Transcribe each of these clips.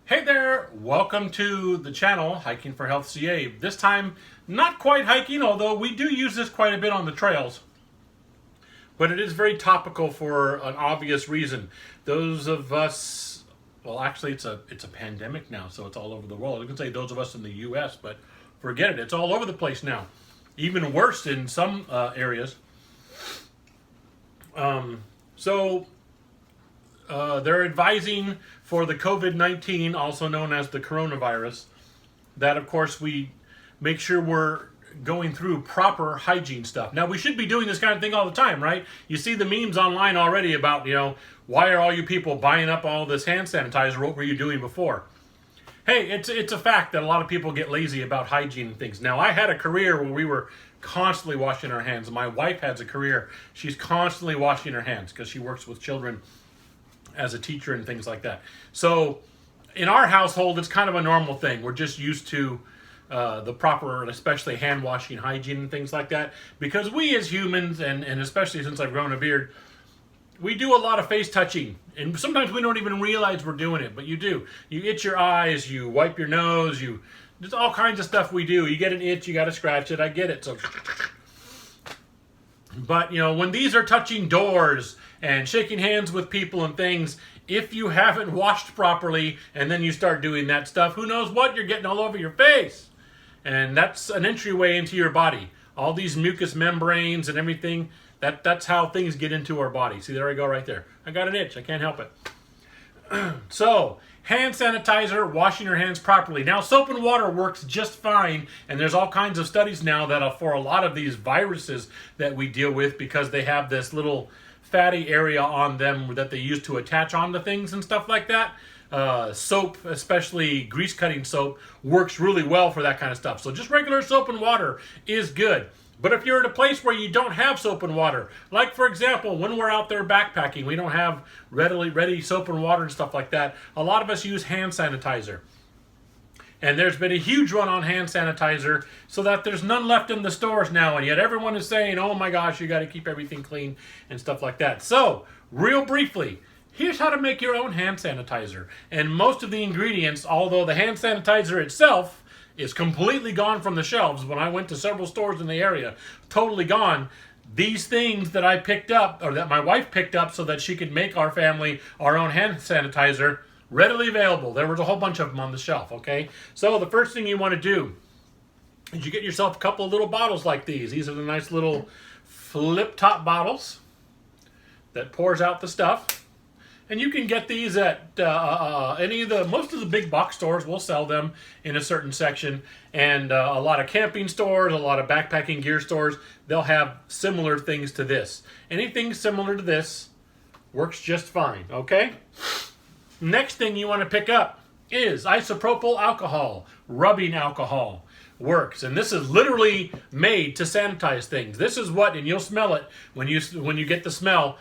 Hey there, welcome to the channel, Hiking for Health CA. This time, not quite hiking, although we do use this quite a bit on the trails. But it is very topical for an obvious reason. Those of us, well actually it's a pandemic now, so it's all over the world. I can say those of us in the US, but forget it, it's all over the place now. Even worse in some areas. So they're advising for the COVID-19, also known as the coronavirus, that of course we make sure we're going through proper hygiene stuff. Now we should be doing this kind of thing all the time, right? You see the memes online already about, why are all you people buying up all this hand sanitizer? What were you doing before? Hey, it's a fact that a lot of people get lazy about hygiene and things. Now I had a career where we were constantly washing our hands. My wife has a career. She's constantly washing her hands because she works with children as a teacher and things like that. So in our household, it's kind of a normal thing. We're just used to the proper, especially hand washing, hygiene and things like that. Because we as humans, and especially since I've grown a beard, we do a lot of face touching. And sometimes we don't even realize we're doing it, but you do. You itch your eyes, you wipe your nose, there's all kinds of stuff we do. You get an itch, you got to scratch it. I get it. So, but when these are touching doors and shaking hands with people and things, if you haven't washed properly and then you start doing that stuff, who knows what you're getting all over your face. And that's an entryway into your body. All these mucous membranes and everything, that's how things get into our body. See, there I go right there. I got an itch, I can't help it. So, hand sanitizer, washing your hands properly. Now, soap and water works just fine, and there's all kinds of studies now that are for a lot of these viruses that we deal with, because they have this little fatty area on them that they use to attach onto things and stuff like that. Soap, especially grease cutting soap, works really well for that kind of stuff. So just regular soap and water is good. But if you're at a place where you don't have soap and water, like for example, when we're out there backpacking, we don't have ready soap and water and stuff like that, a lot of us use hand sanitizer. And there's been a huge run on hand sanitizer so that there's none left in the stores now, and yet everyone is saying, oh my gosh, you got to keep everything clean and stuff like that. So, real briefly, here's how to make your own hand sanitizer. And most of the ingredients, although the hand sanitizer itself is completely gone from the shelves. When I went to several stores in the area, totally gone. These things that I picked up, or that my wife picked up so that she could make our family our own hand sanitizer, readily available. There was a whole bunch of them on the shelf, okay? So the first thing you want to do is you get yourself a couple of little bottles like these. These are the nice little flip top bottles that pours out the stuff. And you can get these at most of the big box stores will sell them in a certain section. And a lot of camping stores, a lot of backpacking gear stores, they'll have similar things to this. Anything similar to this works just fine, okay? Next thing you want to pick up is isopropyl alcohol, rubbing alcohol. Works, and this is literally made to sanitize things. This is what, and you'll smell it when you get the smell.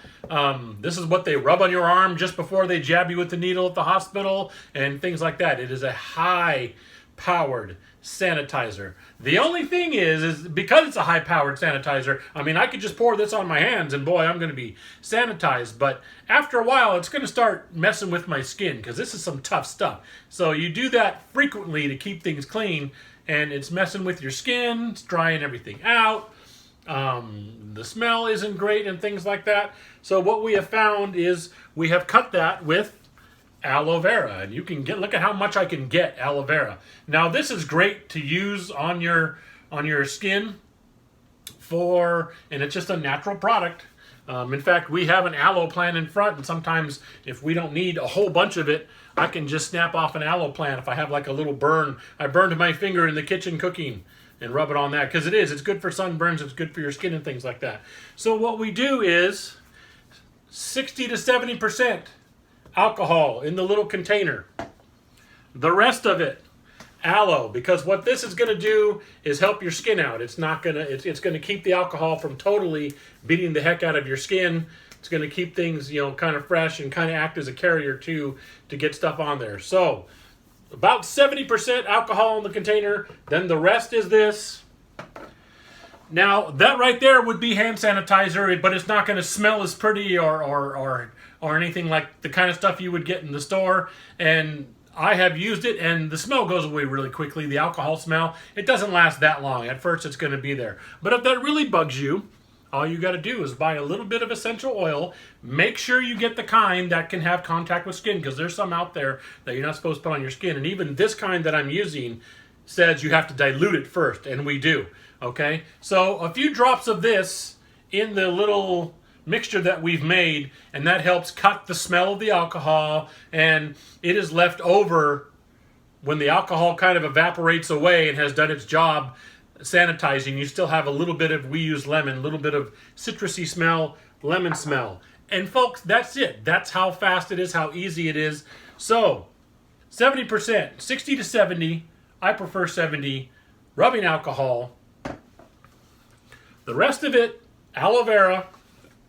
This is what they rub on your arm just before they jab you with the needle at the hospital and things like that. It is a high-powered sanitizer. The only thing is because it's a high-powered sanitizer, I mean, I could just pour this on my hands and boy, I'm going to be sanitized. But after a while, it's going to start messing with my skin because this is some tough stuff. So you do that frequently to keep things clean, and it's messing with your skin, it's drying everything out. The smell isn't great and things like that. So what we have found is we have cut that with aloe vera, and you can look at how much I can get aloe vera. Now this is great to use on your skin and it's just a natural product. In fact, we have an aloe plant in front, and sometimes if we don't need a whole bunch of it, I can just snap off an aloe plant if I have like a little burn. I burned my finger in the kitchen cooking and rub it on that, because it's good for sunburns, it's good for your skin and things like that. So what we do is 60 to 70% alcohol in the little container. The rest of it, aloe, because what this is going to do is help your skin out. It's going to keep the alcohol from totally beating the heck out of your skin. It's going to keep things, kind of fresh and kind of act as a carrier too to get stuff on there. So about 70% alcohol in the container, then the rest is this. Now that right there would be hand sanitizer, but it's not going to smell as pretty or anything like the kind of stuff you would get in the store. And I have used it, and the smell goes away really quickly. The alcohol smell, it doesn't last that long. At first, it's going to be there. But if that really bugs you, all you got to do is buy a little bit of essential oil. Make sure you get the kind that can have contact with skin, because there's some out there that you're not supposed to put on your skin. And even this kind that I'm using says you have to dilute it first, and we do. Okay? So a few drops of this in the little mixture that we've made, and that helps cut the smell of the alcohol, and it is left over when the alcohol kind of evaporates away and has done its job sanitizing. You still have a little bit of, we use lemon, a little bit of citrusy smell, lemon smell. And folks, that's it. That's how fast it is, how easy it is. So 70%, 60 to 70, I prefer 70, rubbing alcohol. The rest of it, aloe vera.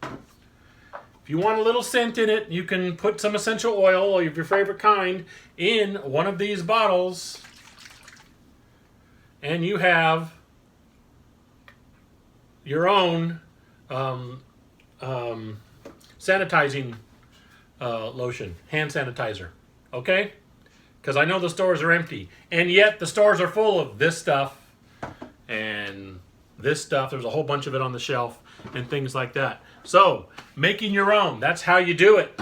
If you want a little scent in it, you can put some essential oil of your favorite kind in one of these bottles, and you have your own sanitizing lotion, hand sanitizer, okay? Because I know the stores are empty, and yet the stores are full of this stuff and this stuff. There's a whole bunch of it on the shelf and things like that. So, making your own, that's how you do it.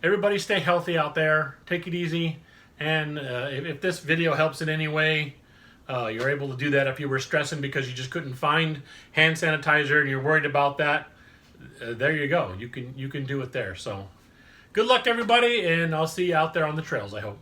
Everybody stay healthy out there. Take it easy. And if this video helps in any way, you're able to do that if you were stressing because you just couldn't find hand sanitizer and you're worried about that. There you go. You can do it there. So, good luck to everybody, and I'll see you out there on the trails, I hope.